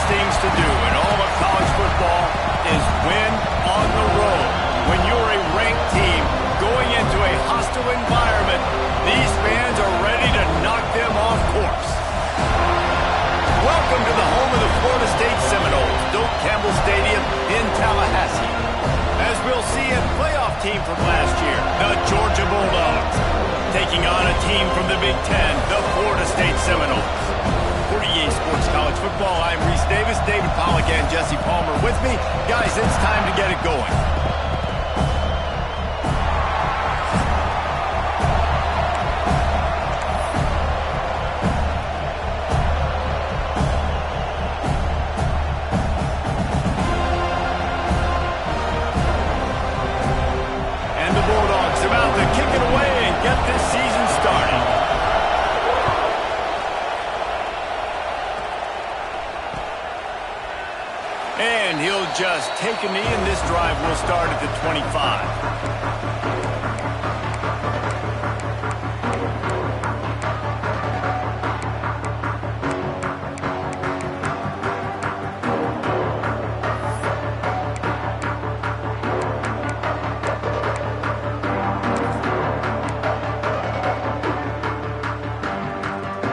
things to do in all of college football is win on the road. When you're a ranked team going into a hostile environment, these fans are ready to knock them off course. Welcome to the home of the Florida State Seminoles, Doak Campbell Stadium in Tallahassee. As we'll see a playoff team from last year, the Georgia Bulldogs, taking on a team from the Big Ten, the Florida State Seminoles. For EA Sports College Football, I'm Reese Davis, David Pollack, and Jesse Palmer with me. Guys, it's time to get it going. And he'll just take a knee, and this drive will start at the 25.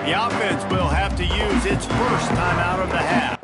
The offense will have to use its first time out of the half.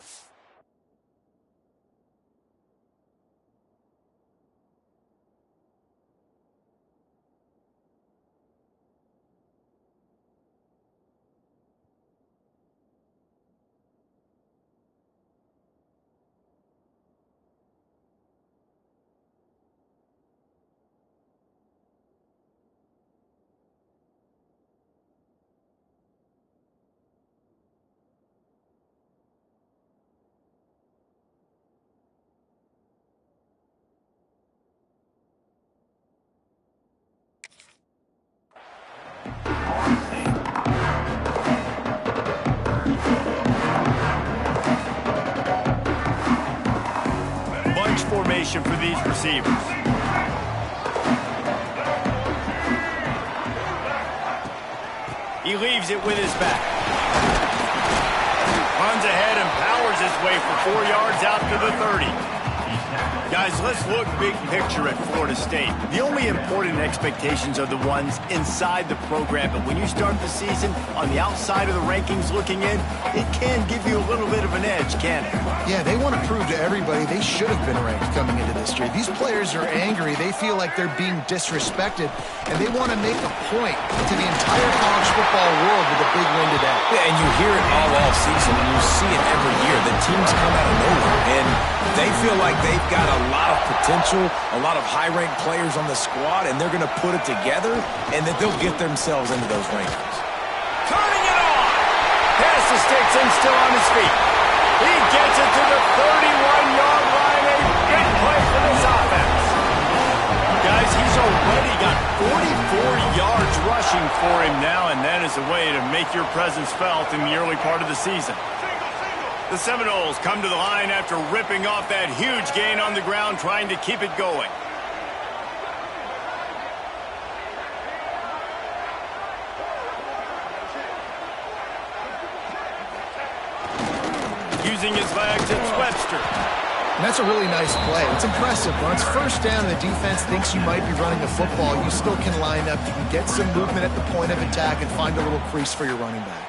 Formation for these receivers. He leaves it with his back. Runs ahead and powers his way for 4 yards out to the 30. Guys, let's look big picture at Florida State. The only important expectations are the ones inside the program, but when you start the season on the outside of the rankings looking in, it can give you a little bit of an edge, can't it? Yeah, they want to prove to everybody they should have been ranked coming into this year. These players are angry. They feel like they're being disrespected, and they want to make a point to the entire college football world with a big win today. Yeah, and you hear it all off season, and you see it every year. The teams come out of nowhere, and they feel like they've got a lot of potential, a lot of high-ranked players on the squad, and they're going to put it together, and that they'll get themselves into those rankings. Turning it on! Pass the sticks and still on his feet. He gets it to the 31-yard line. A big play for this offense. Guys, he's already got 44 yards rushing for him now, and that is a way to make your presence felt in the early part of the season. The Seminoles come to the line after ripping off that huge gain on the ground, trying to keep it going. Using his legs, it's Webster. And that's a really nice play. It's impressive. When it's first down and the defense thinks you might be running the football, you still can line up. You can get some movement at the point of attack and find a little crease for your running back.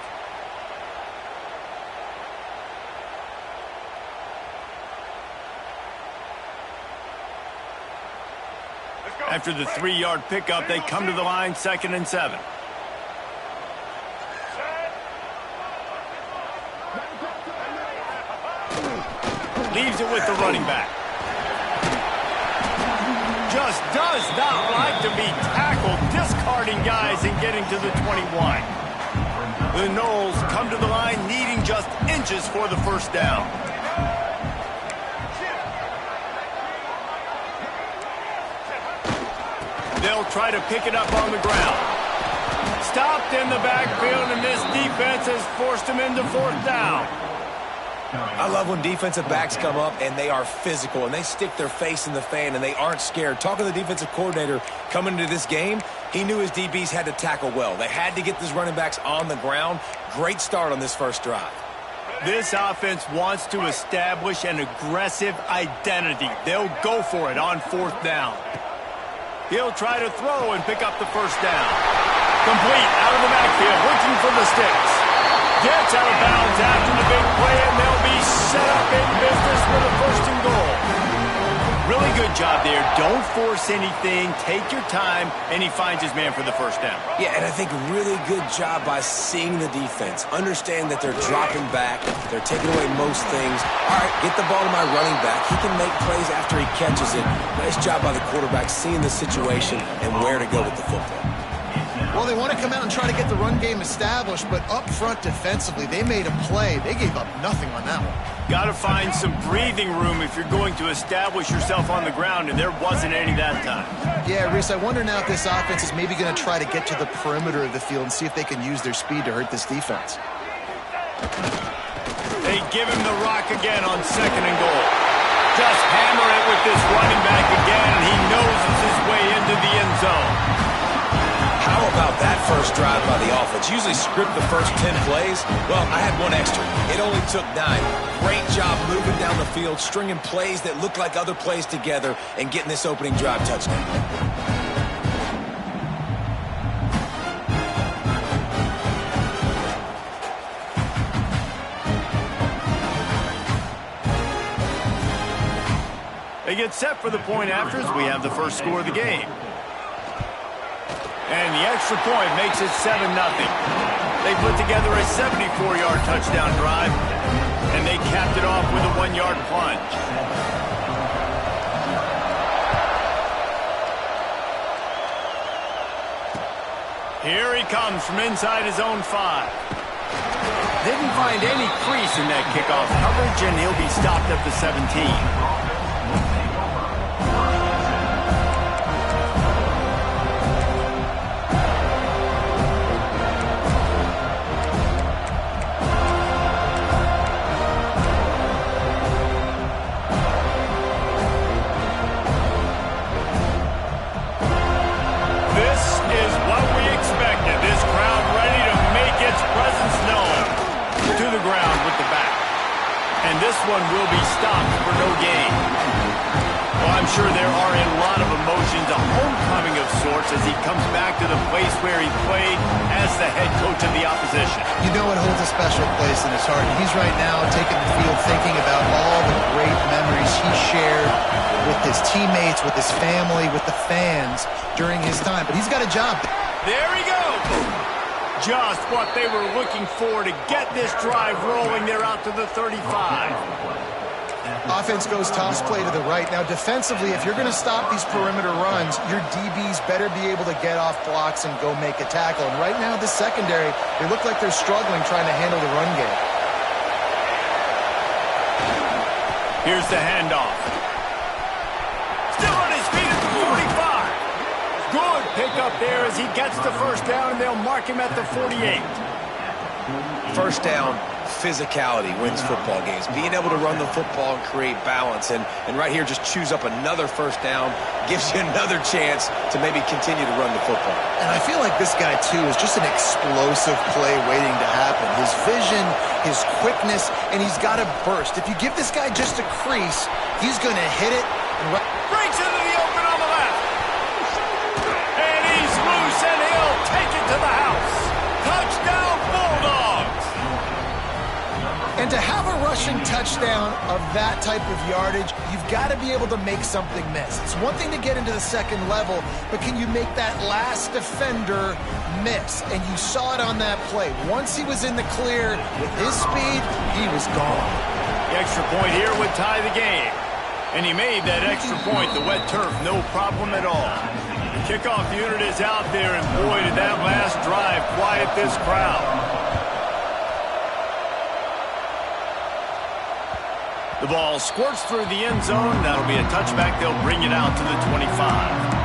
After the 3-yard pickup, they come to the line 2nd and 7. Leaves it with the running back. Just does not like to be tackled, discarding guys and getting to the 21. The Noles come to the line needing just inches for the first down. They'll try to pick it up on the ground. Stopped in the backfield, and this defense has forced him into 4th down. I love when defensive backs come up and they are physical and they stick their face in the fan and they aren't scared. Talking to the defensive coordinator coming into this game, he knew his DBs had to tackle well. They had to get these running backs on the ground. Great start on this first drive. This offense wants to establish an aggressive identity. They'll go for it on 4th down. He'll try to throw and pick up the first down. Complete out of the backfield, looking for the sticks. Gets out of bounds after the big play, and they'll be set up in business with a 1st and goal. Really good job there. Don't force anything. Take your time, and he finds his man for the 1st down. Yeah, and I think really good job by seeing the defense. Understand that they're dropping back. They're taking away most things. All right, get the ball to my running back. He can make plays after he catches it. Nice job by the quarterback seeing the situation and where to go with the football. Well, they want to come out and try to get the run game established, but up front defensively, they made a play. They gave up nothing on that one. Got to find some breathing room if you're going to establish yourself on the ground, and there wasn't any that time. Yeah, Reese, I wonder now if this offense is maybe going to try to get to the perimeter of the field and see if they can use their speed to hurt this defense. They give him the rock again on 2nd and goal. Just hammer it with this running back again, and he noses his way into the end zone. How about that first drive by the offense? Usually script the first 10 plays. Well, I had one extra. It only took 9. Great job moving down the field, stringing plays that look like other plays together, and getting this opening drive touchdown. They get set for the point after as we have the first score of the game. And the extra point makes it 7-0. They put together a 74-yard touchdown drive, and they capped it off with a 1-yard plunge. Here he comes from inside his own 5. Didn't find any crease in that kickoff coverage, and he'll be stopped at the 17. This one will be stopped for no gain. Well, I'm sure there are a lot of emotions, a homecoming of sorts, as he comes back to the place where he played as the head coach of the opposition. You know it holds a special place in his heart. He's right now taking the field thinking about all the great memories he shared with his teammates, with his family, with the fans during his time. But he's got a job. There he goes. Just what they were looking for to get this drive rolling. They're out to the 35. Offense goes toss play to the right. Now, defensively, if you're going to stop these perimeter runs, your DBs better be able to get off blocks and go make a tackle. And right now, the secondary, they look like they're struggling trying to handle the run game. Here's the handoff. Still on his feet at the 45. Good pickup there as he gets the first down, and they'll mark him at the 48. First down, physicality wins football games. Being able to run the football and create balance. And right here, just choose up another first down, gives you another chance to maybe continue to run the football. And I feel like this guy, too, is just an explosive play waiting to happen. His vision, his quickness, and he's got a burst. If you give this guy just a crease, he's going to hit it. Breaks into the open on the left. And he's loose, and he'll take it to the house. Touchdown, Bulldogs. And to have a rushing touchdown of that type of yardage, you've got to be able to make something miss. It's one thing to get into the second level, but can you make that last defender miss? And you saw it on that play. Once he was in the clear with his speed, he was gone. The extra point here would tie the game. And he made that extra point, the wet turf, no problem at all. The kickoff unit is out there, and boy, did that last drive quiet this crowd. The ball squirts through the end zone. That'll be a touchback. They'll bring it out to the 25.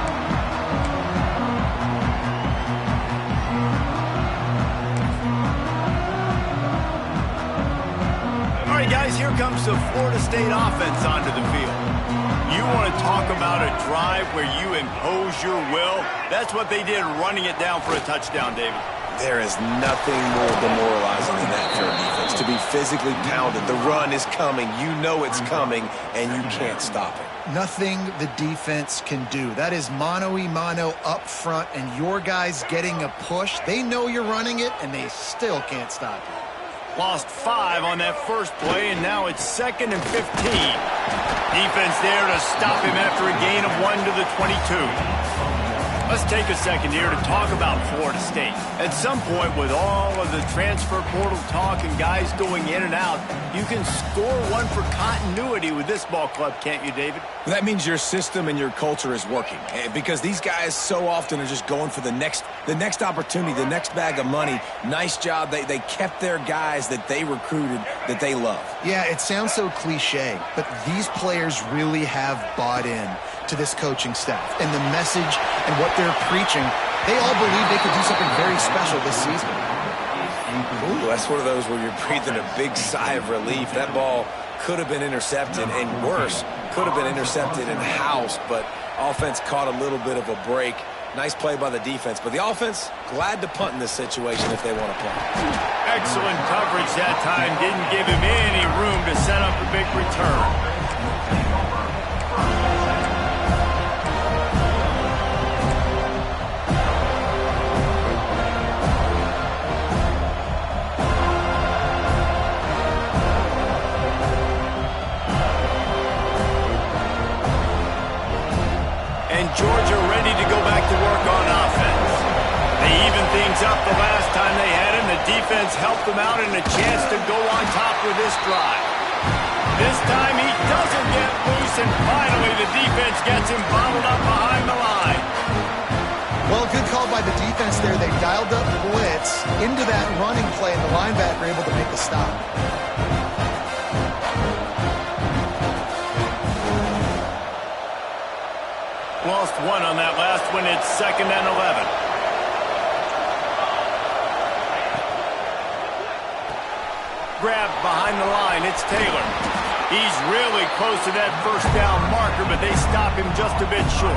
All right, guys, here comes the Florida State offense onto the field. You want to talk about a drive where you impose your will? That's what they did running it down for a touchdown, David. There is nothing more demoralizing than that for a defense, to be physically pounded. The run is coming. You know it's coming, and you can't stop it. Nothing the defense can do. That is mano-a-mano up front, and your guys getting a push. They know you're running it, and they still can't stop you. Lost 5 on that first play, and now it's 2nd and 15. Defense there to stop him after a gain of 1 to the 22. Let's take a second here to talk about Florida State. At some point, with all of the transfer portal talk and guys going in and out, you can score one for continuity with this ball club, can't you, David? That means your system and your culture is working, because these guys so often are just going for the next opportunity, the next bag of money. Nice job. They kept their guys that they recruited, that they love. Yeah, it sounds so cliche, but these players really have bought in to this coaching staff and the message and what they're preaching. They all believe they could do something very special this season. Ooh, that's one of those where you're breathing a big sigh of relief. That ball could have been intercepted, and worse, could have been intercepted in house, but offense caught a little bit of a break. Nice play by the defense, but the offense, glad to punt in this situation if they want to punt. Excellent coverage that time. Didn't give him any room to set up a big return. Georgia ready to go back to work on offense. They evened things up the last time they had him. The defense helped them out and a chance to go on top with this drive. This time he doesn't get loose, and finally the defense gets him bottled up behind the line. Well, good call by the defense there. They dialed up blitz into that running play, and the linebacker able to make the stop. Lost 1 on that last one. It's 2nd and 11. Grab behind the line. It's Taylor. He's really close to that first down marker, but they stop him just a bit short.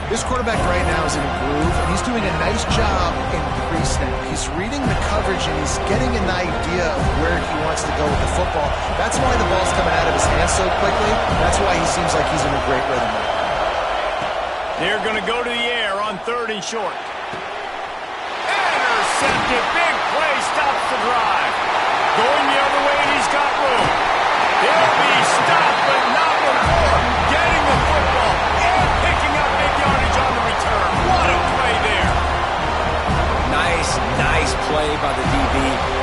This quarterback right now is in a groove, and he's doing a nice job in pre-snap. He's reading the coverage, and he's getting an idea of where he wants to go with the football. That's why the ball's coming out of his hands so quickly. That's why he seems like he's in a great rhythm. They're going to go to the air on 3rd and short. Intercepted. Big play stops the drive. Going the other way, and he's got room. He'll be stopped, but not before getting the football and picking up big yardage on the return. What a play there. Nice play by the DB.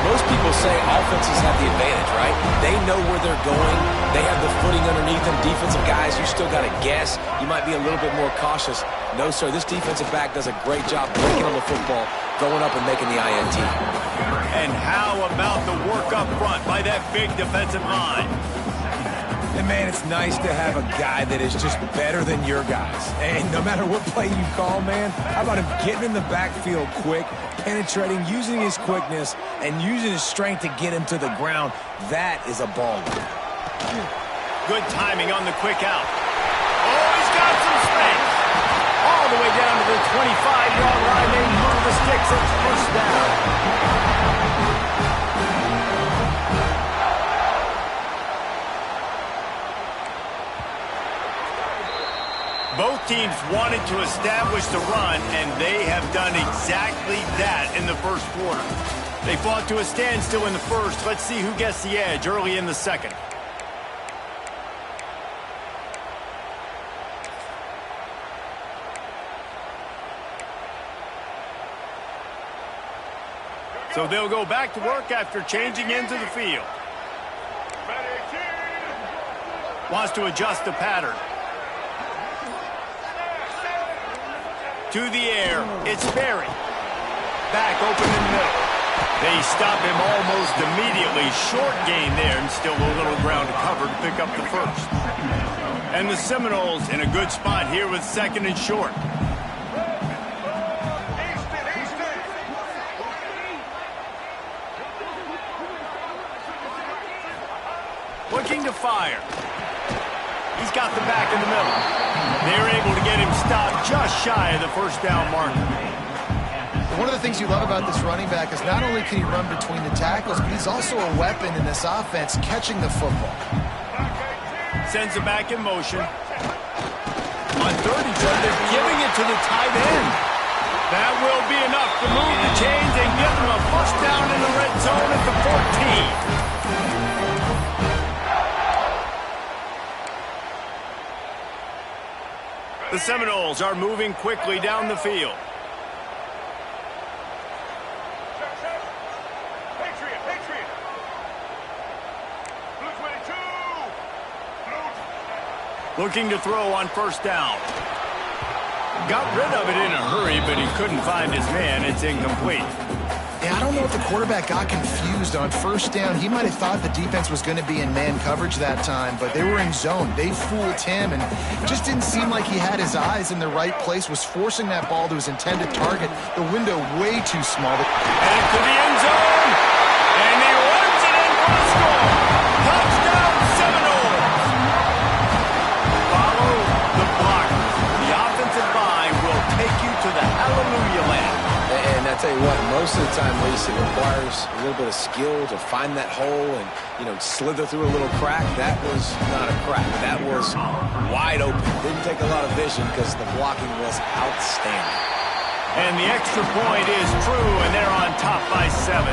Most people say offenses have the advantage, right? They know where they're going. They have the footing underneath them. Defensive guys, you still got to guess. You might be a little bit more cautious. No, sir, this defensive back does a great job breaking on the football, going up and making the INT. And how about the work up front by that big defensive line? And, man, it's nice to have a guy that is just better than your guys. And no matter what play you call, man, how about him getting in the backfield quick, penetrating, using his quickness, and using his strength to get him to the ground. That is a ball. Good timing on the quick out. Oh, he's got some space. All the way down to the 25-yard line. They move the sticks. It's first down. Both teams wanted to establish the run, and they have done exactly that in the first quarter. They fought to a standstill in the first. Let's see who gets the edge early in the second. So they'll go back to work after changing into the field. Wants to adjust the pattern. To the air, it's Berry. Back open in the middle. They stop him almost immediately. Short gain there, and still a little ground to cover to pick up the first. And the Seminoles in a good spot here with 2nd and short. Looking to fire. He's got the back in the middle. They're able to get him stopped just shy of the first down marker. One of the things you love about this running back is not only can he run between the tackles, but he's also a weapon in this offense catching the football. Sends it back in motion. On 30, they're giving it to the tight end. That will be enough to move the chains and give them a first down in the red zone at the 14. The Seminoles are moving quickly down the field. Looking to throw on first down. Got rid of it in a hurry, but he couldn't find his man. It's incomplete. Yeah, I don't know if the quarterback got confused on first down. He might have thought the defense was going to be in man coverage that time, but they were in zone. They fooled him, and just didn't seem like he had his eyes in the right place, was forcing that ball to his intended target. The window way too small. And into the end zone, and he runs it in for a score. Touchdown, Seminoles. Follow the block. The offensive line will take you to the hallelujah land. And I tell you what, most of the time, Reese, it requires a little bit of skill to find that hole and, slither through a little crack. That was not a crack. That was wide open. Didn't take a lot of vision because the blocking was outstanding. And the extra point is true, and they're on top by 7.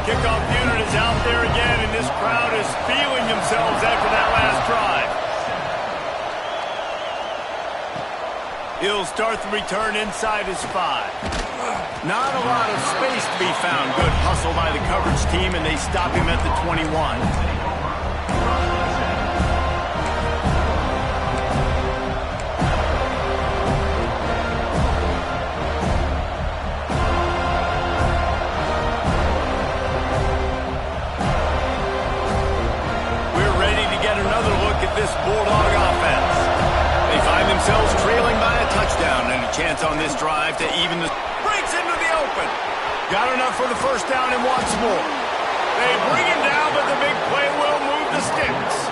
Kickoff unit is out there again, and this crowd is feeling themselves after that last drive. He'll start the return inside his 5. Not a lot of space to be found. Good hustle by the coverage team, and they stop him at the 21. We're ready to get another look at this Bulldog offense. They find themselves trailing by a touchdown and a chance on this drive to even the... Breaks into the open. Got enough for the first down and wants more. They bring him down, but the big play will move the sticks.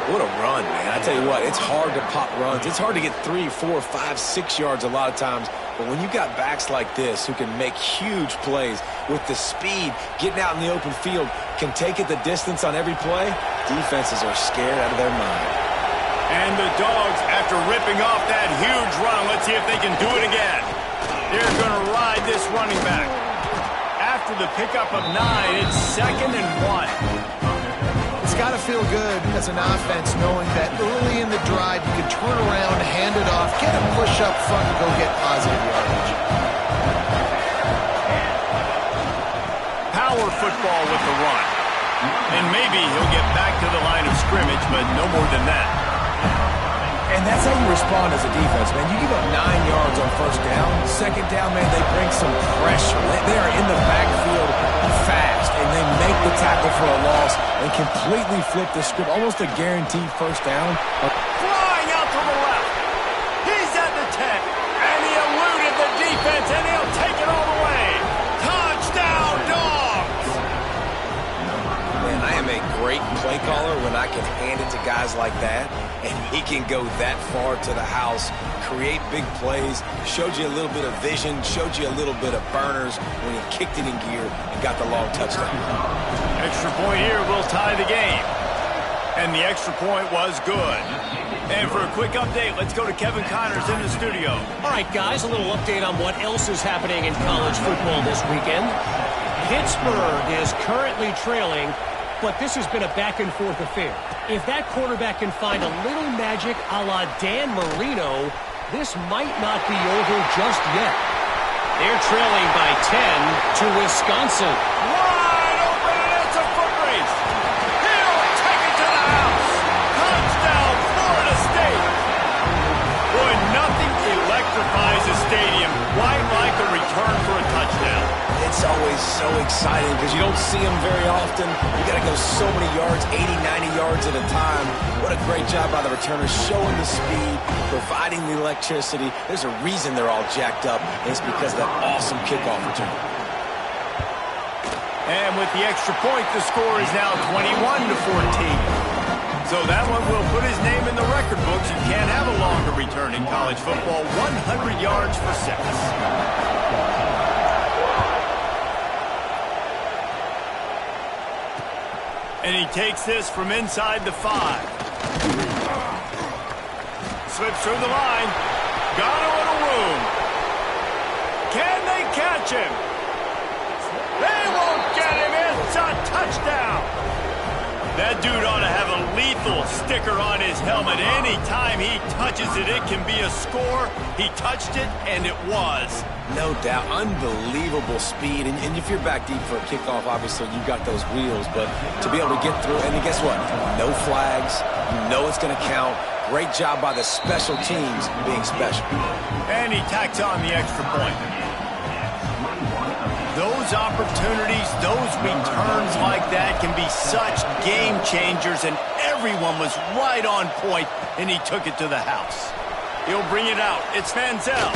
What a run, man. I tell you what, it's hard to pop runs. It's hard to get 3, 4, 5, 6 yards a lot of times. But when you got backs like this who can make huge plays with the speed, getting out in the open field, can take it the distance on every play, defenses are scared out of their mind. And the Dogs, after ripping off that huge run, let's see if they can do it again. They're going to ride this running back. After the pickup of 9, it's 2nd and 1. It's got to feel good as an offense knowing that early in the drive you can turn around, hand it off, get a push up front, and go get positive yardage. Power football with the run. And maybe he'll get back to the line of scrimmage, but no more than that. And that's how you respond as a defense, man. You give up 9 yards on first down. Second down, man, they bring some pressure. They are in the backfield fast, and they make the tackle for a loss and completely flip the script. Almost a guaranteed first down. Flying out to the left. He's at the 10, and he eluded the defense, and he'll take it all the way. Touchdown, Dogs! Man, I am a great play caller when I can hand it to guys like that. And he can go that far to the house, create big plays, showed you a little bit of vision, showed you a little bit of burners when he kicked it in gear and got the long touchdown. Extra point here will tie the game. And the extra point was good. And for a quick update, let's go to Kevin Connors in the studio. All right, guys, a little update on what else is happening in college football this weekend. Pittsburgh is currently trailing, but this has been a back-and-forth affair. If that quarterback can find a little magic a la Dan Marino, this might not be over just yet. They're trailing by 10 to Wisconsin. Wide open, and it's a foot race. He'll take it to the house. Touchdown, Florida State. Boy, nothing electrifies a stadium quite like a return for a touchdown. It's always so exciting because you don't see them very often. You got to go so many yards, 80, 90 yards at a time. What a great job by the returners, showing the speed, providing the electricity. There's a reason they're all jacked up, and it's because of that awesome kickoff return. And with the extra point, the score is now 21-14. So that one will put his name in the record books. You can't have a longer return in college football. 100 yards for 6. And he takes this from inside the 5. Slips through the line. Got a little room. Can they catch him? They won't get him. It's a touchdown. That dude ought to have a lethal sticker on his helmet. Anytime he touches it, it can be a score. He touched it, and it was. No doubt. Unbelievable speed. And if you're back deep for a kickoff, obviously you've got those wheels. But to be able to get through, and guess what? No flags. You know it's going to count. Great job by the special teams being special. And he tacks on the extra point. Those opportunities, those returns like that can be such game changers, and everyone was right on point, and he took it to the house. He'll bring it out. It's Manziel.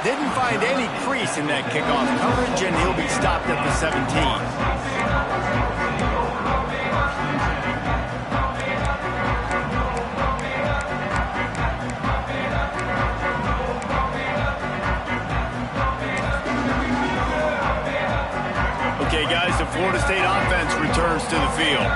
Didn't find any crease in that kickoff coverage, and he'll be stopped at the 17. Okay, guys, the Florida State offense returns to the field.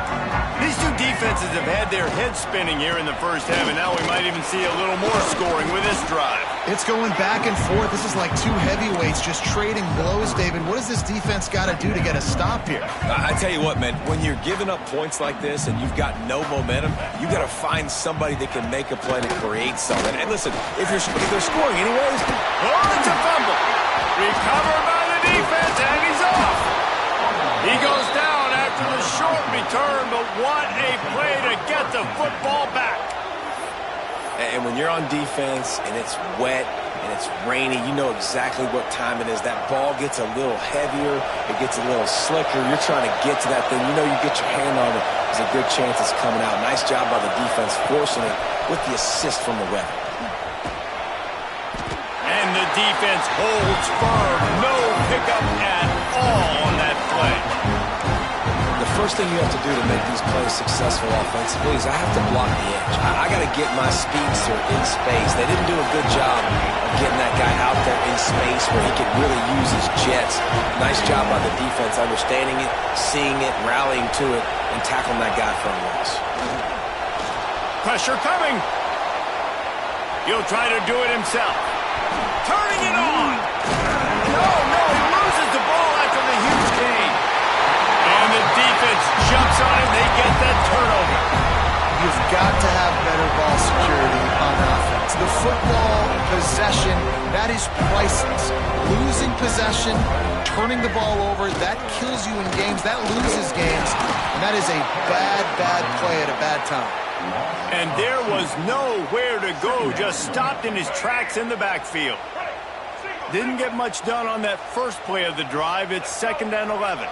These two defenses have had their heads spinning here in the first half, and now we might even see a little more scoring with this drive. It's going back and forth. This is like two heavyweights just trading blows, David. What does this defense got to do to get a stop here? I tell you what, man, when you're giving up points like this and you've got no momentum, you got to find somebody that can make a play to create something. And listen, if they're scoring anyways. Oh, it's a fumble. Recovered by the defense, and he's off. He goes down after the short return, but what a play to get the football back. And when you're on defense and it's wet and it's rainy, you know exactly what time it is. That ball gets a little heavier. It gets a little slicker. You're trying to get to that thing. You know you get your hand on it. There's a good chance it's coming out. Nice job by the defense forcing it with the assist from the weather. And the defense holds firm. No pickup at all on that play. The first thing you have to do to make these plays successful offensively is I have to block the edge. I got to get my speedster in space. They didn't do a good job of getting that guy out there in space where he could really use his jets. Nice job by the defense understanding it, seeing it, rallying to it, and tackling that guy for a loss. Pressure coming. He'll try to do it himself. Turning it on. No, he loses the ball after the huge gain. And the defense jumps on it. They get that turnover. You've got to have better ball security on offense. The football possession, that is priceless. Losing possession, turning the ball over, that kills you in games. That loses games. And that is a bad play at a bad time. And there was nowhere to go. Just stopped in his tracks in the backfield. Didn't get much done on that first play of the drive. It's 2nd and 11.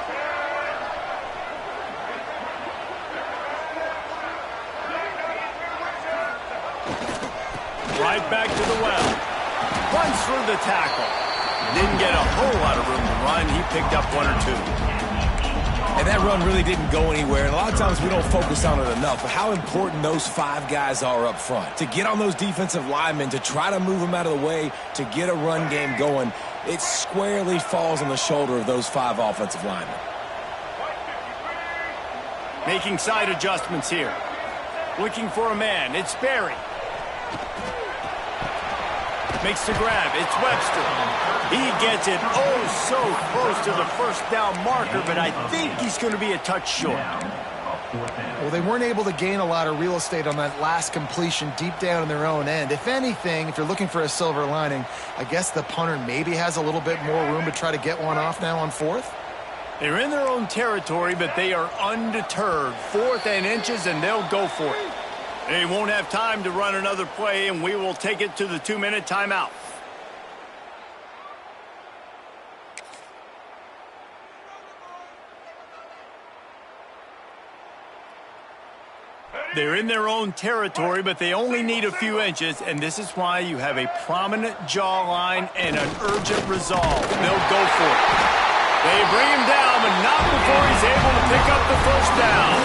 Right back to the well. Runs through the tackle. Didn't get a whole lot of room to run. He picked up 1 or 2. And that run really didn't go anywhere. And a lot of times we don't focus on it enough. But how important those 5 guys are up front. To get on those defensive linemen, to try to move them out of the way, to get a run game going, it squarely falls on the shoulder of those 5 offensive linemen. Making side adjustments here. Looking for a man. It's Barry. Makes the grab. It's Webster. He gets it so close to the first down marker, but I think he's going to be a touch short. Well, they weren't able to gain a lot of real estate on that last completion deep down in their own end. If anything, if you're looking for a silver lining, I guess the punter maybe has a little bit more room to try to get one off now on 4th. They're in their own territory, but they are undeterred. 4th and inches, and they'll go for it. They won't have time to run another play, and we will take it to the 2-minute timeout. They're in their own territory, but they only need a few inches, and this is why you have a prominent jawline and an urgent resolve. They'll go for it. They bring him down, but not before he's able to pick up the first down.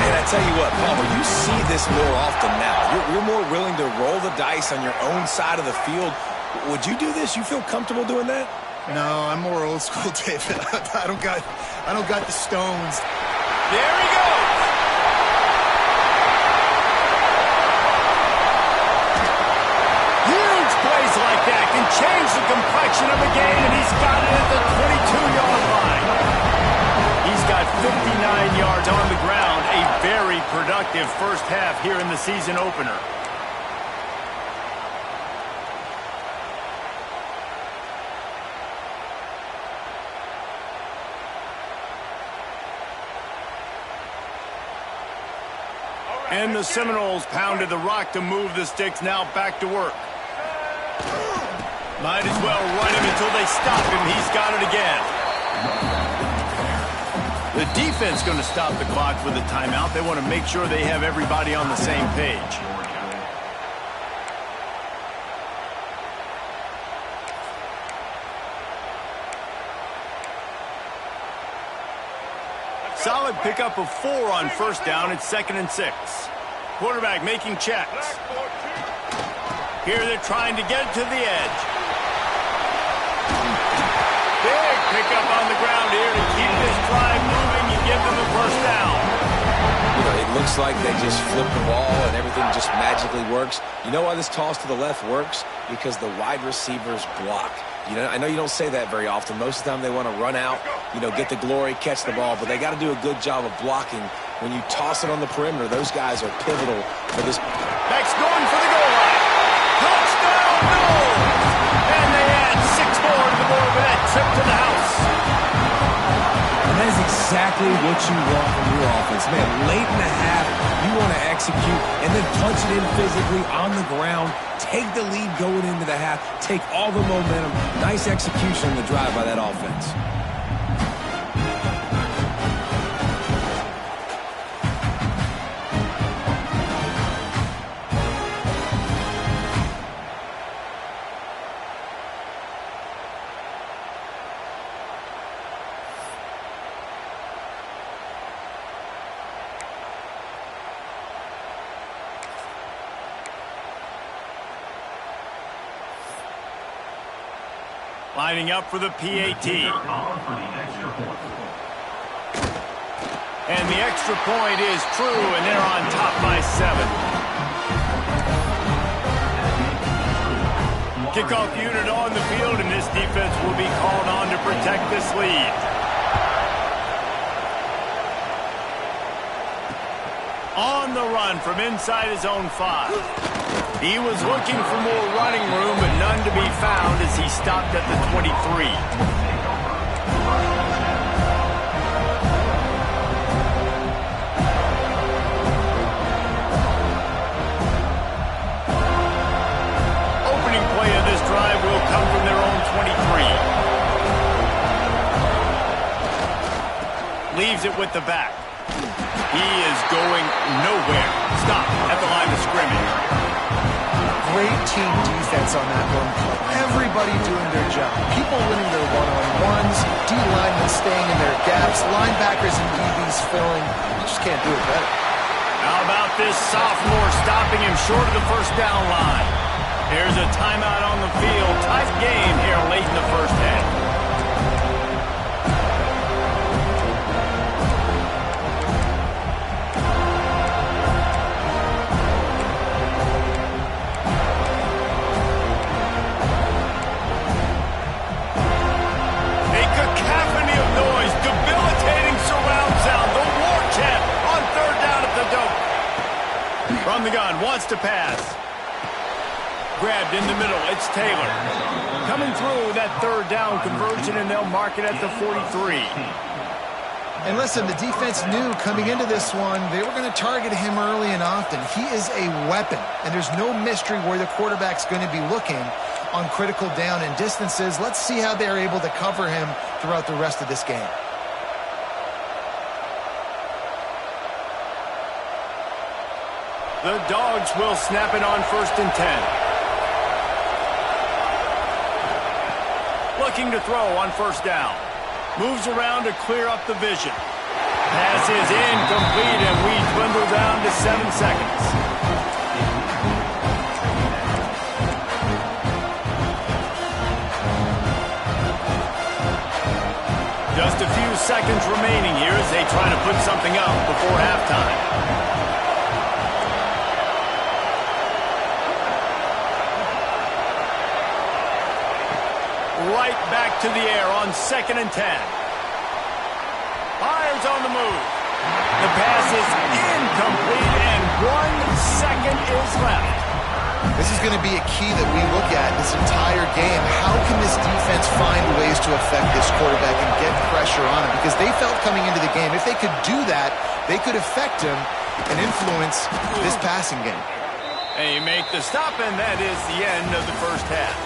And I tell you what, Palmer, you see this more often now. You're more willing to roll the dice on your own side of the field. Would you do this? You feel comfortable doing that? No, I'm more old school, David. I don't got the stones. There he goes. Huge plays like that can change the complexion of a game, and he's got it at the 22-yard line. He's got 59 yards on the ground. A very productive first half here in the season opener. And the Seminoles pounded the rock to move the Sticks now back to work. Might as well run him until they stop him. He's got it again. The defense going to stop the clock with a timeout. They want to make sure they have everybody on the same page. Solid pickup of 4 on first down. It's 2nd and 6. Quarterback making checks. Here they're trying to get it to the edge. Big pickup on the ground here to keep this drive moving and give them the first down. You know, it looks like they just flip the ball and everything just magically works. You know why this toss to the left works? Because the wide receivers block. You know, I know you don't say that very often. Most of the time they want to run out, you know, get the glory, catch the ball, but they got to do a good job of blocking. When you toss it on the perimeter, those guys are pivotal for this. Next going for the goal line. Touchdown, Bills! And they add 6 more to the board with that trip to the house. And that is exactly what you want from your offense. Man, late in the half, you want to execute and then punch it in physically on the ground. Take the lead going into the half. Take all the momentum. Nice execution on the drive by that offense. Lining up for the PAT. And the extra point is true, and they're on top by 7. Kickoff unit on the field, and this defense will be called on to protect this lead. On the run from inside his own 5. He was looking for more running room, but none to be found as he stopped at the 23. Opening play of this drive will come from their own 23. Leaves it with the back. He is going nowhere. Stop at the line of scrimmage. Great team defense on that run play. Everybody doing their job. People winning their one-on-ones, D-linemen staying in their gaps, linebackers and DBs filling. You just can't do it better. How about this sophomore stopping him short of the first down line? Here's a timeout on the field. Tight game here late in the first half. From the gun, wants to pass. Grabbed in the middle, it's Taylor. Coming through that 3rd down conversion, and they'll mark it at the 43. And listen, the defense knew coming into this one, they were going to target him early and often. He is a weapon, and there's no mystery where the quarterback's going to be looking on critical down and distances. Let's see how they're able to cover him throughout the rest of this game. The Dogs will snap it on 1st and 10. Looking to throw on 1st down. Moves around to clear up the vision. Pass is incomplete, and we dwindle down to 7 seconds. Just a few seconds remaining here as they try to put something up before halftime. Right back to the air on 2nd and 10. Fires on the move. The pass is incomplete and 1 second is left. This is going to be a key that we look at this entire game. How can this defense find ways to affect this quarterback and get pressure on him? Because they felt coming into the game, if they could do that, they could affect him and influence this passing game. And you make the stop, and that is the end of the first half.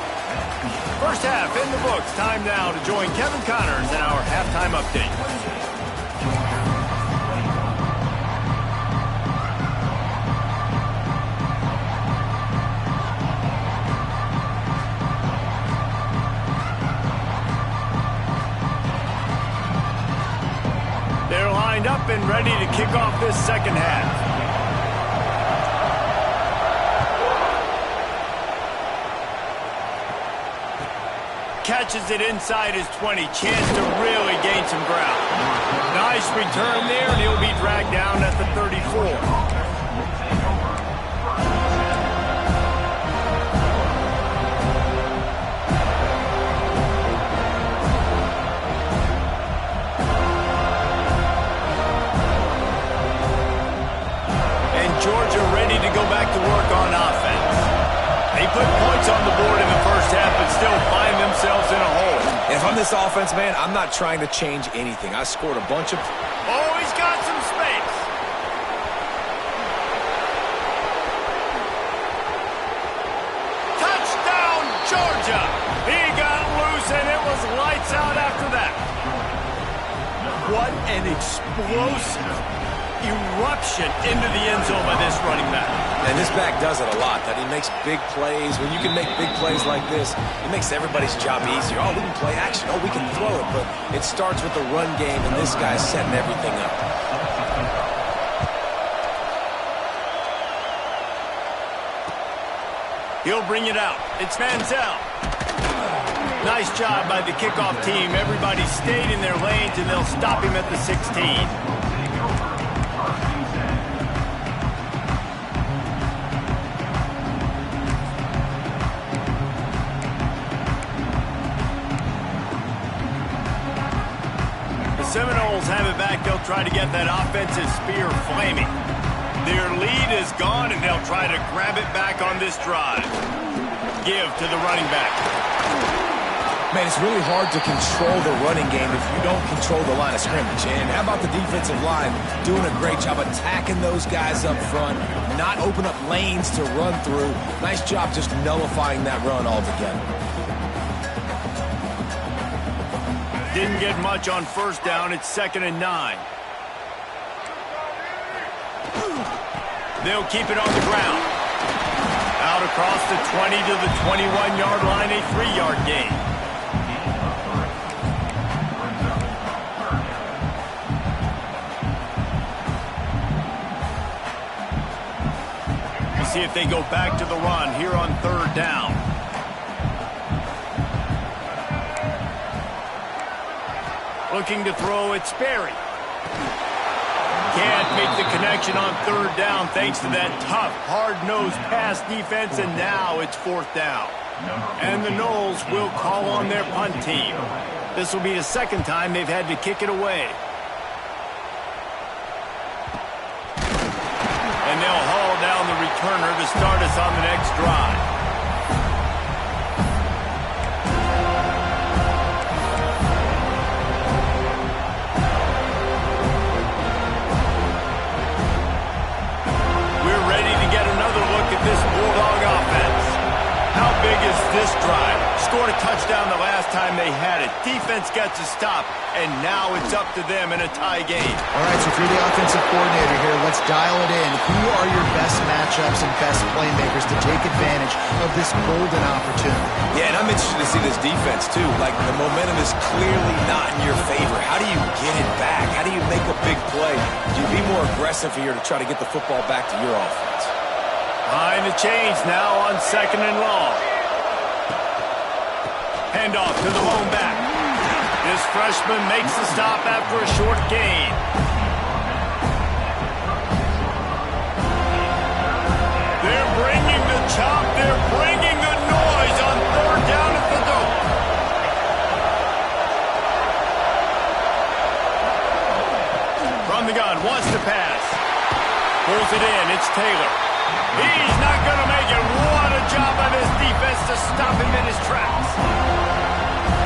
First half in the books. Time now to join Kevin Connors in our halftime update. They're lined up and ready to kick off this second half. Catches it inside his 20. Chance to really gain some ground. Nice return there, and he'll be dragged down at the 34. And Georgia ready to go back to work on offense. They put points on the board in the first half, but still find themselves in a hole. If I'm this offense, man, I'm not trying to change anything. I scored a bunch of... Oh, he's got some space. Touchdown, Georgia. He got loose, and it was lights out after that. What an explosive eruption into the end zone by this running back. And this back does it a lot, that he makes big plays. When you can make big plays like this, it makes everybody's job easier. Oh, we can play action. Oh, we can throw it. But it starts with the run game, and this guy's setting everything up. He'll bring it out. It's Manziel. Nice job by the kickoff team. Everybody stayed in their lanes, and they'll stop him at the 16. Seminoles have it back. They'll try to get that offensive spear flaming. Their lead is gone, and they'll try to grab it back on this drive. Give to the running back. Man, it's really hard to control the running game if you don't control the line of scrimmage. And how about the defensive line doing a great job attacking those guys up front, not open up lanes to run through. Nice job just nullifying that run altogether. Didn't get much on first down. It's 2nd and 9. They'll keep it on the ground. Out across the 20 to the 21-yard line, a 3-yard gain. We'll see if they go back to the run here on 3rd down. Looking to throw, it's Sperry. Can't make the connection on 3rd down thanks to that tough, hard-nosed pass defense, and now it's 4th down. And the Noles will call on their punt team. This will be the 2nd time they've had to kick it away. And they'll haul down the returner to start us on the next drive. This Bulldog offense. How big is this drive? Scored a touchdown the last time they had it. Defense gets a stop, and now it's up to them in a tie game. All right, so if you're the offensive coordinator here, let's dial it in. Who are your best matchups and best playmakers to take advantage of this golden opportunity? Yeah, and I'm interested to see this defense, too. Like, the momentum is clearly not in your favor. How do you get it back? How do you make a big play? Do you be more aggressive here to try to get the football back to your offense? Behind the chains now on 2nd and long. Handoff to the lone back. This freshman makes the stop after a short gain. They're bringing the chop. They're bringing the noise on third down at the goal. From the gun, wants to pass. Pulls it in. It's Taylor. He's not going to make it. What a job by this defense to stop him in his tracks.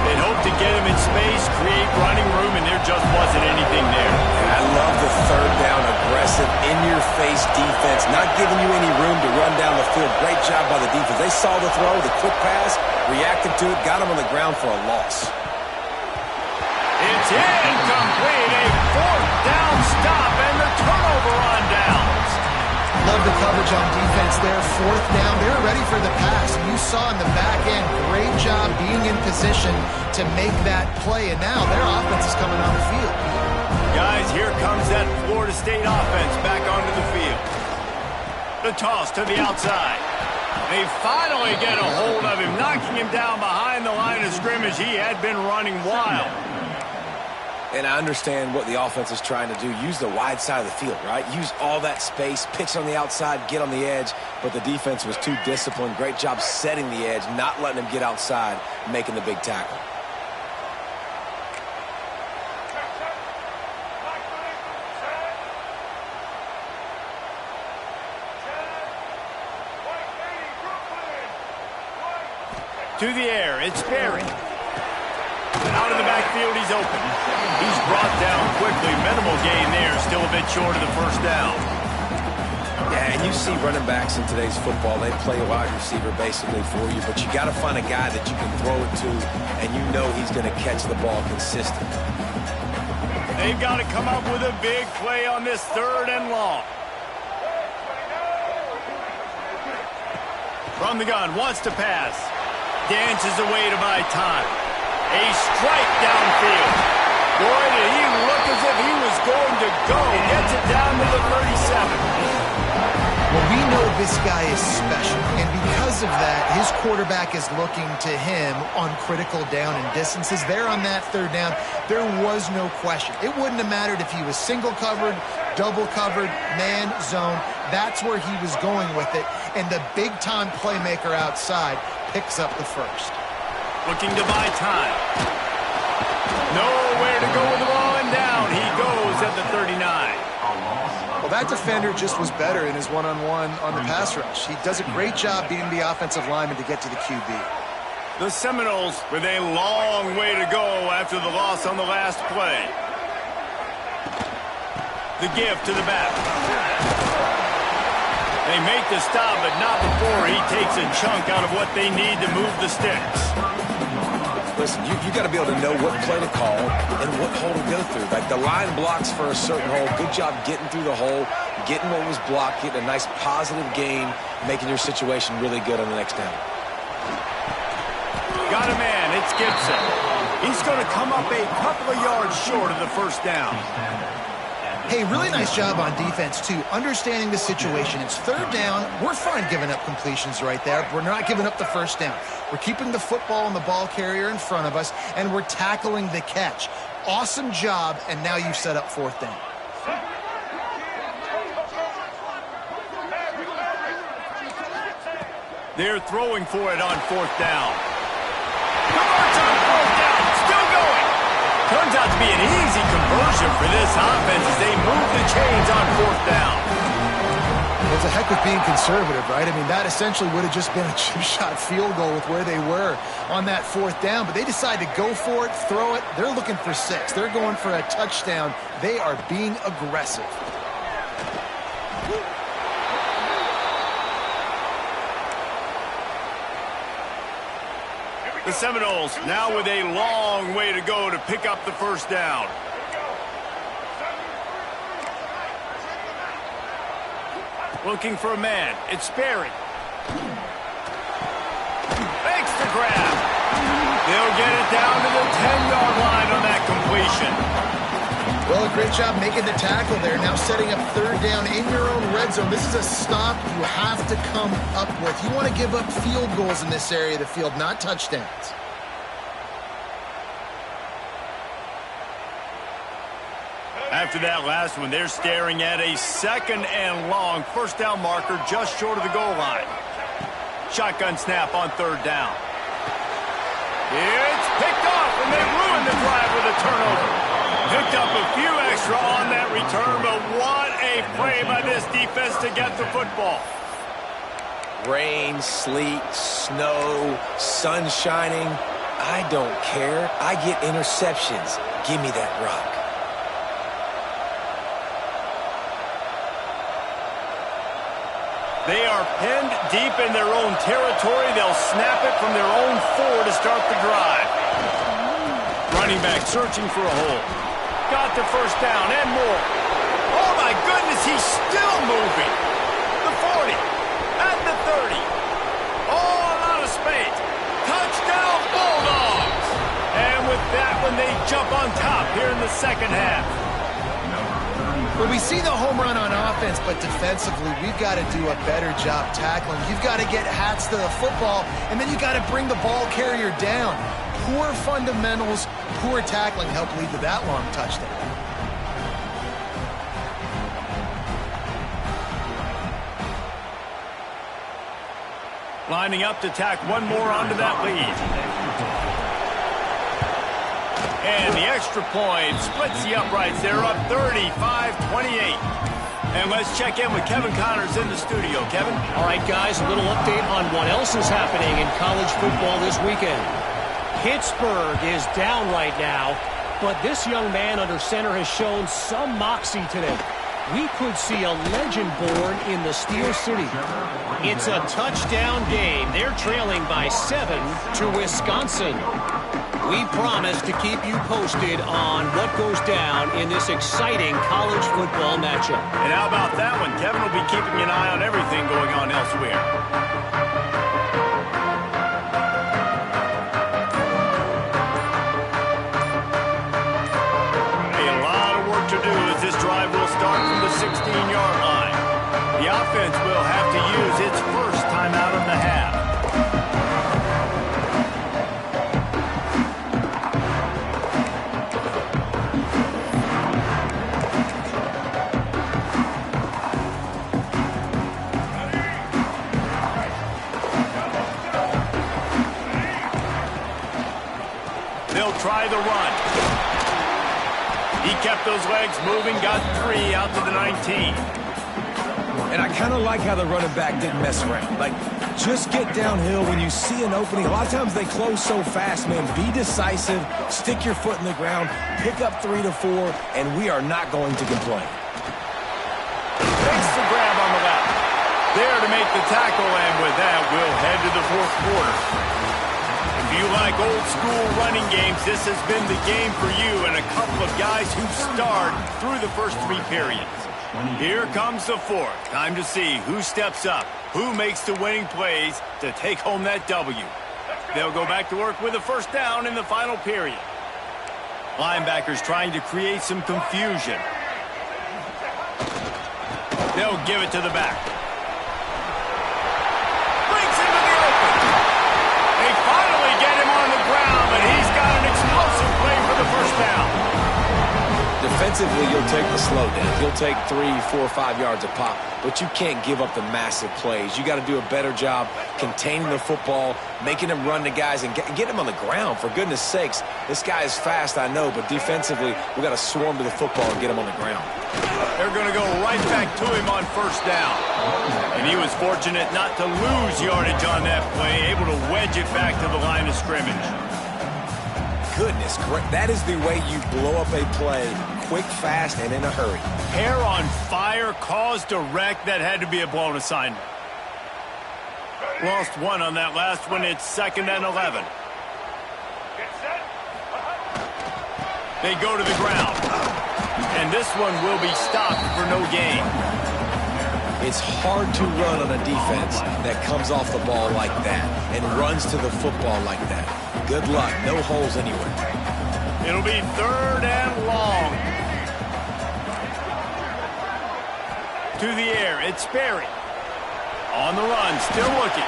They hoped to get him in space, create running room, and there just wasn't anything there. I love the third down, aggressive, in-your-face defense, not giving you any room to run down the field. Great job by the defense. They saw the throw, the quick pass, reacted to it, got him on the ground for a loss. It's incomplete. A fourth down stop and the turnover on downs. Love the coverage on defense there. Fourth down, they were ready for the pass. You saw in the back end, great job being in position to make that play. And now their offense is coming on the field. Guys, here comes that Florida State offense back onto the field. The toss to the outside. They finally get a hold of him, knocking him down behind the line of scrimmage. He had been running wild. And I understand what the offense is trying to do. Use the wide side of the field, right? Use all that space, pitch on the outside, get on the edge. But the defense was too disciplined. Great job setting the edge, not letting him get outside, making the big tackle. To the air, it's Berry. Out of the backfield, he's open. He's brought down quickly. Minimal gain there, still a bit short of the first down. Yeah, and you see running backs in today's football, they play a wide receiver basically for you, but you got to find a guy that you can throw it to, and you know he's going to catch the ball consistently. They've got to come up with a big play on this third and long. From the gun, wants to pass. Dances away to buy time. A strike downfield. Boy, did he look as if he was going to go. Gets it down to the 37. Well, we know this guy is special, and because of that, his quarterback is looking to him on critical down and distances. There on that third down, there was no question. It wouldn't have mattered if he was single covered, double covered, man, zone. That's where he was going with it, and the big-time playmaker outside picks up the first. Looking to buy time. Nowhere to go with the ball, and down he goes at the 39. Well, that defender just was better in his one-on-one on the pass rush. He does a great job beating the offensive lineman to get to the QB. The Seminoles with a long way to go after the loss on the last play. The give to the back. They make the stop, but not before he takes a chunk out of what they need to move the sticks. Listen, you got to be able to know what play to call and what hole to go through. Like the line blocks for a certain hole. Good job getting through the hole, getting what was blocked, getting a nice positive gain, making your situation really good on the next down. Got a man. It's Gibson. He's going to come up a couple of yards short of the first down. Hey, really nice job on defense, too, understanding the situation. It's third down. We're fine giving up completions right there. We're not giving up the first down. We're keeping the football and the ball carrier in front of us, and we're tackling the catch. Awesome job, and now you've set up fourth down. They're throwing for it on fourth down. Converts on fourth down. Still going. Turns out to be an easy conversion for this offense as they move the chains on fourth down. Well, it's a heck with being conservative, right? I mean, that essentially would have just been a chip shot field goal with where they were on that fourth down. But they decided to go for it, throw it. They're looking for 6. They're going for a touchdown. They are being aggressive. The Seminoles now with a long way to go to pick up the first down. Looking for a man. It's Sperry. Makes the grab. They'll get it down to the 10-yard line on that completion. Well, a great job making the tackle there. Now setting up third down in your own red zone. This is a stop you have to come up with. You want to give up field goals in this area of the field, not touchdowns. After that last one, they're staring at a 2nd and long. First down marker just short of the goal line. Shotgun snap on 3rd down. It's picked off, and they ruin the drive with a turnover. Picked up a few extra on that return, but what a play by this defense to get the football. Rain, sleet, snow, sun shining. I don't care. I get interceptions. Give me that rock. They are pinned deep in their own territory. They'll snap it from their own 4 to start the drive. Running back searching for a hole. Got the first down and more. Oh, my goodness, he's still moving. The 40, at the 30. All out of space. Touchdown, Bulldogs. And with that one, they jump on top here in the 2nd half. Well, we see the home run on offense, but defensively, we've got to do a better job tackling. You've got to get hats to the football, and then you've got to bring the ball carrier down. Poor fundamentals, poor tackling help lead to that long touchdown. Lining up to tack one more onto that lead. And the extra point splits the uprights. They're up 35-28. And let's check in with Kevin Connors in the studio. Kevin? All right, guys, a little update on what else is happening in college football this weekend. Pittsburgh is down right now, but this young man under center has shown some moxie today. We could see a legend born in the Steel City. It's a touchdown game. They're trailing by 7 to Wisconsin. We promise to keep you posted on what goes down in this exciting college football matchup. And how about that one? Kevin will be keeping an eye on everything going on elsewhere. A lot of work to do as this drive will start from the 16-yard line. The offense will have to use its first timeout of the half. Try the run. He kept those legs moving, got 3 out to the 19. And I kind of like how the running back didn't mess around. Like, just get downhill when you see an opening. A lot of times they close so fast, man. Be decisive, stick your foot in the ground, pick up 3 to 4, and we are not going to complain. Takes the grab on the left. There to make the tackle, and with that, we'll head to the 4th quarter. If you like old-school running games, this has been the game for you and a couple of guys who starred through the first 3 periods. Here comes the 4th. Time to see who steps up, who makes the winning plays to take home that W. They'll go back to work with a first down in the final period. Linebackers trying to create some confusion. They'll give it to the back. Brings him to the open. They finally get him on the ground, but he's got an explosive play for the first down. Defensively, you'll take the slow down. You'll take 3, 4, 5 yards a pop, but you can't give up the massive plays. You got to do a better job containing the football, making him run to guys, and get him on the ground, for goodness sakes. This guy is fast, I know, but defensively, we got to swarm to the football and get him on the ground. They're going to go right back to him on first down. And he was fortunate not to lose yardage on that play, able to wedge it back to the line of scrimmage. Goodness, that is the way you blow up a play, quick, fast, and in a hurry. Hair on fire, cause direct. That had to be a blown assignment. Lost 1 on that last one. It's 2nd and 11. They go to the ground. And this one will be stopped for no gain. It's hard to run on a defense that comes off the ball like that and runs to the football like that. Good luck. No holes anywhere. It'll be 3rd and long. To the air. It's Sperry. On the run. Still looking.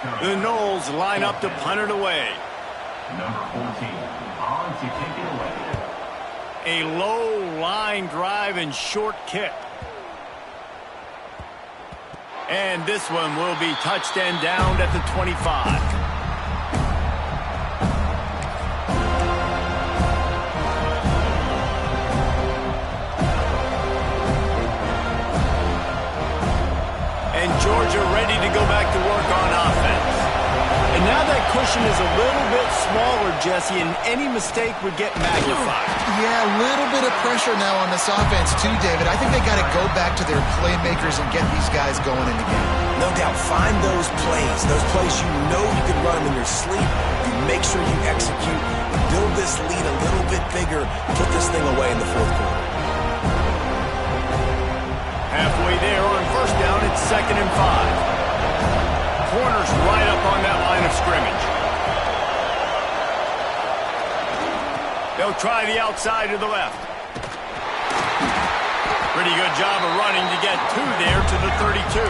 The Noles line up to punt it away. Number 14, on to kick it away. A low line drive and short kick. And this one will be touched and downed at the 25. And Georgia ready to go back to work on offense. And now that cushion is a little bit smaller, Jesse, and any mistake would get magnified. Yeah, a little bit of pressure now on this offense too, David. I think they got to go back to their playmakers and get these guys going in the game. No doubt. Find those plays you know you can run them in your sleep. You make sure you execute. Build this lead a little bit bigger. Put this thing away in the fourth quarter. Halfway there on first down, it's 2nd and 5. Corners right up on that line of scrimmage. They'll try the outside to the left. Pretty good job of running to get two there to the 32.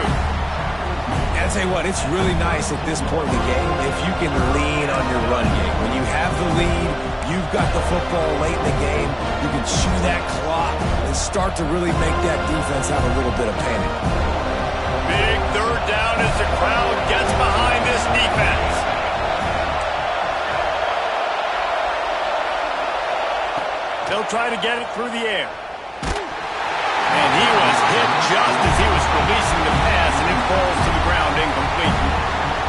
And I tell you what, it's really nice at this point in the game if you can lean on your run game. When you have the lead, you've got the football late in the game, you can chew that clock and start to really make that defense have a little bit of panic. Big third down as the crowd gets behind this defense. They'll try to get it through the air. And he was hit just as he was releasing the pass, and it falls to the ground incomplete.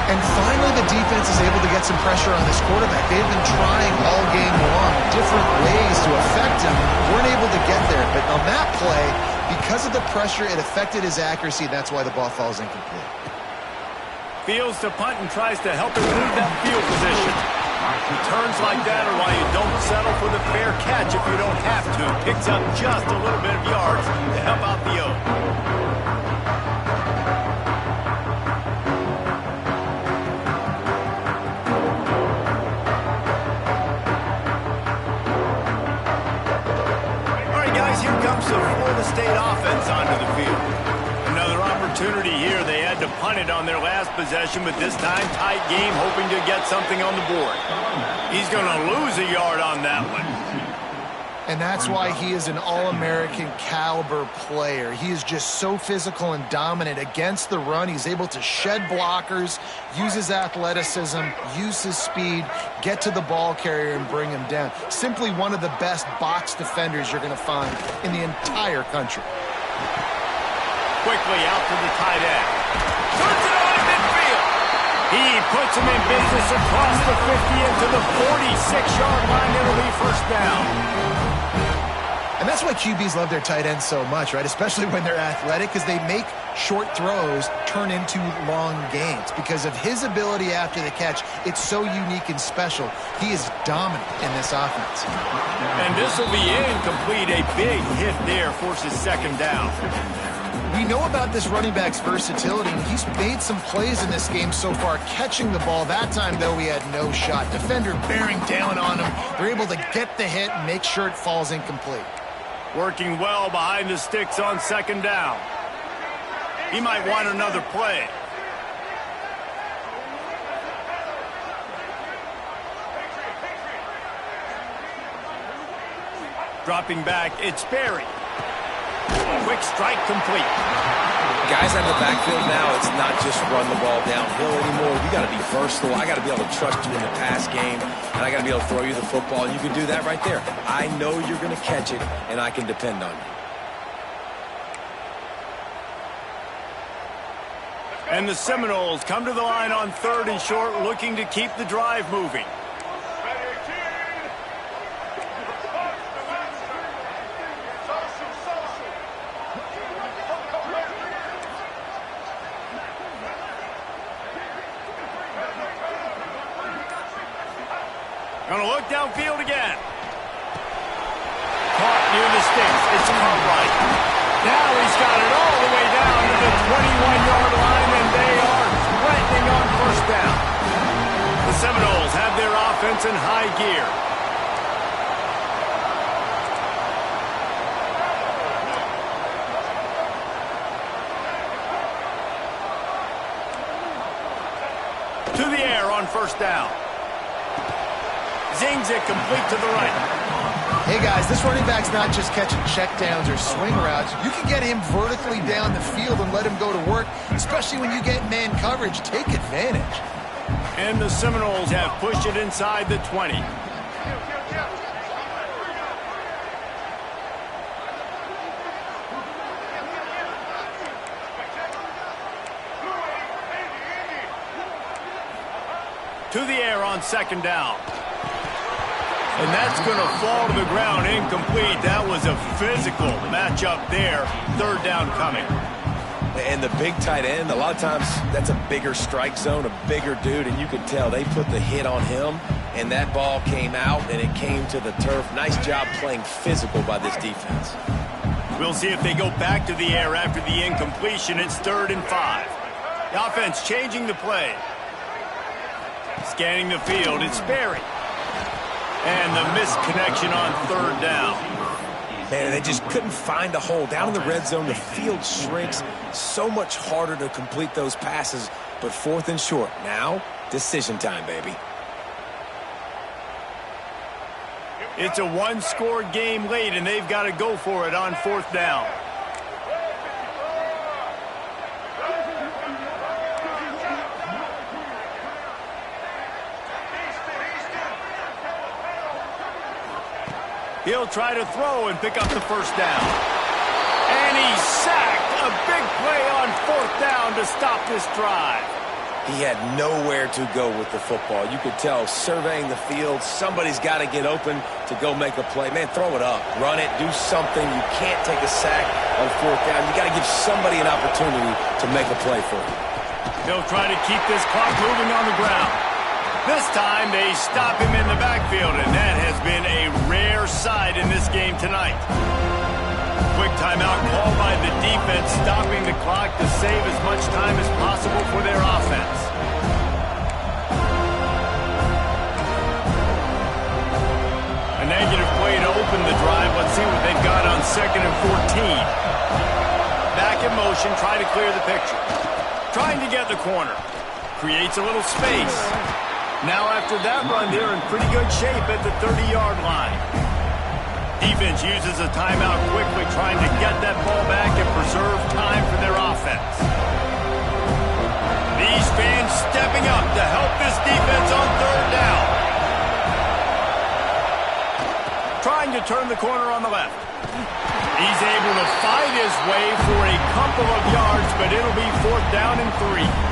And finally, the defense is able to get some pressure on this quarterback. They've been trying all game long, different ways to affect him. Weren't able to get there. But on that play, because of the pressure, it affected his accuracy. That's why the ball falls incomplete. Fields to punt and tries to help him move that field position. Returns like that are why you don't settle for the fair catch if you don't have to. Picks up just a little bit of yards to help out the O. Here comes the Florida State offense onto the field. Another opportunity here. They had to punt it on their last possession, but this time tight game, hoping to get something on the board. He's going to lose a yard on that one. And that's why he is an All-American caliber player. He is just so physical and dominant against the run. He's able to shed blockers, use his athleticism, use his speed, get to the ball carrier and bring him down. Simply one of the best box defenders you're going to find in the entire country. Quickly out to the tight end. Turns it on in midfield. He puts him in business across the 50 into the 46-yard line. It'll be first down. And that's why QBs love their tight ends so much, right? Especially when they're athletic, because they make short throws turn into long gains. Because of his ability after the catch, it's so unique and special. He is dominant in this offense. And this will be incomplete. A big hit there forces 2nd down. We know about this running back's versatility, and he's made some plays in this game so far, catching the ball. That time, though, he had no shot. Defender bearing down on him. They're able to get the hit and make sure it falls incomplete. Working well behind the sticks on 2nd down. He might want another play. Dropping back, it's Berry. Quick strike complete. Guys out of the backfield now, it's not just run the ball downhill anymore. You got to be versatile. I got to be able to trust you in the pass game, and I got to be able to throw you the football. You can do that right there. I know you're going to catch it, and I can depend on you. And the Seminoles come to the line on 3rd and short, looking to keep the drive moving. Gonna look downfield again. Caught near the sticks. It's Cartwright. Now he's got it all the way down to the 21-yard line, and they are threatening on first down. The Seminoles have their offense in high gear. To the air on first down. Zings it complete to the right. Hey, guys, this running back's not just catching checkdowns or swing routes. You can get him vertically down the field and let him go to work, especially when you get man coverage. Take advantage. And the Seminoles have pushed it inside the 20. To the air on second down. And that's going to fall to the ground incomplete. That was a physical matchup there. Third down coming. And the big tight end, a lot of times that's a bigger strike zone, a bigger dude, and you can tell they put the hit on him, and that ball came out, and it came to the turf. Nice job playing physical by this defense. We'll see if they go back to the air after the incompletion. It's 3rd and 5. The offense changing the play. Scanning the field, it's Sperry. And the missed connection on 3rd down. Man, they just couldn't find a hole. Down in the red zone, the field shrinks. So much harder to complete those passes, but 4th and short. Now, decision time, baby. It's a one-score game late, and they've got to go for it on 4th down. He'll try to throw and pick up the 1st down. And he's sacked. A big play on 4th down to stop this drive. He had nowhere to go with the football. You could tell surveying the field, somebody's got to get open to go make a play. Man, throw it up. Run it. Do something. You can't take a sack on 4th down. You got to give somebody an opportunity to make a play for him. They'll try to keep this clock moving on the ground. This time they stop him in the backfield, and that has been a rare sight in this game tonight. Quick timeout called by the defense, stopping the clock to save as much time as possible for their offense. A negative play to open the drive. Let's see what they've got on 2nd and 14. Back in motion, try to clear the picture. Trying to get the corner. Creates a little space. Now after that run, they're in pretty good shape at the 30-yard line. Defense uses a timeout quickly, trying to get that ball back and preserve time for their offense. These fans stepping up to help this defense on 3rd down. Trying to turn the corner on the left. He's able to fight his way for a couple of yards, but it'll be 4th down and 3.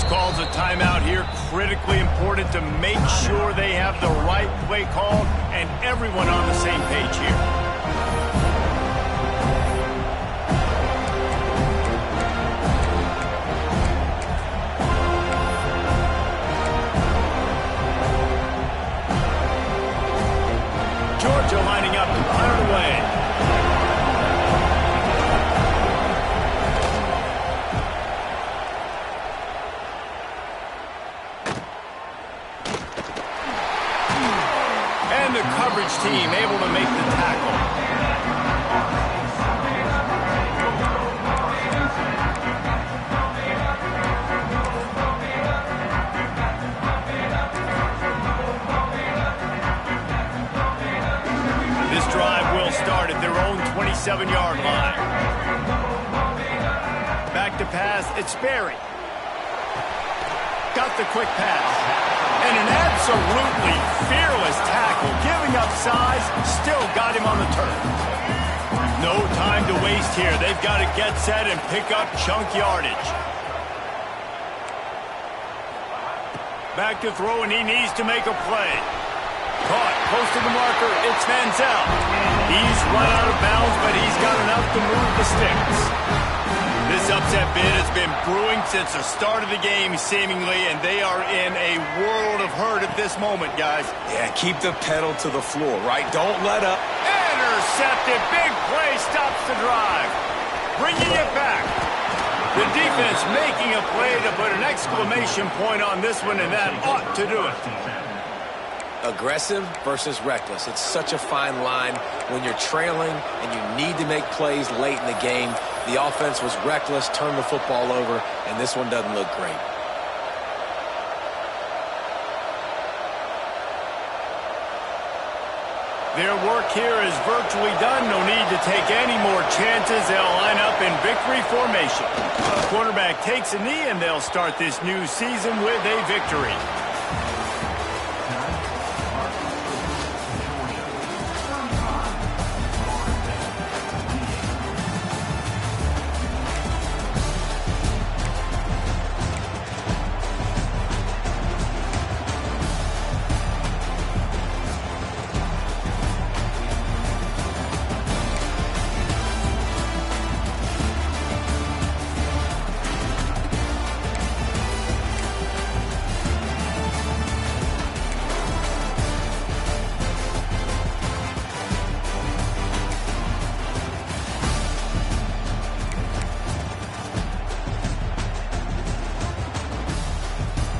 Calls a timeout here, critically important to make sure they have the right play called and everyone on the same page here. Georgia lining up to punt it away. Team able to make the tackle. This drive will start at their own 27-yard line. Back to pass, it's Sperry. Got the quick pass. And an absolutely fearless tackle, giving up size, still got him on the turf. No time to waste here. They've got to get set and pick up chunk yardage. Back to throw, and he needs to make a play. Caught, close to the marker, it's Manziel. He's run out of bounds, but he's got enough to move the sticks. This upset bid has been brewing since the start of the game, seemingly, and they are in a world of hurt at this moment, guys. Yeah, keep the pedal to the floor, right? Don't let up. Intercepted. Big play stops the drive. Bringing it back. The defense making a play to put an exclamation point on this one, and that ought to do it. Aggressive versus reckless. It's such a fine line when you're trailing and you need to make plays late in the game. The offense was reckless, turned the football over, and this one doesn't look great. Their work here is virtually done. No need to take any more chances. They'll line up in victory formation. The quarterback takes a knee, and they'll start this new season with a victory.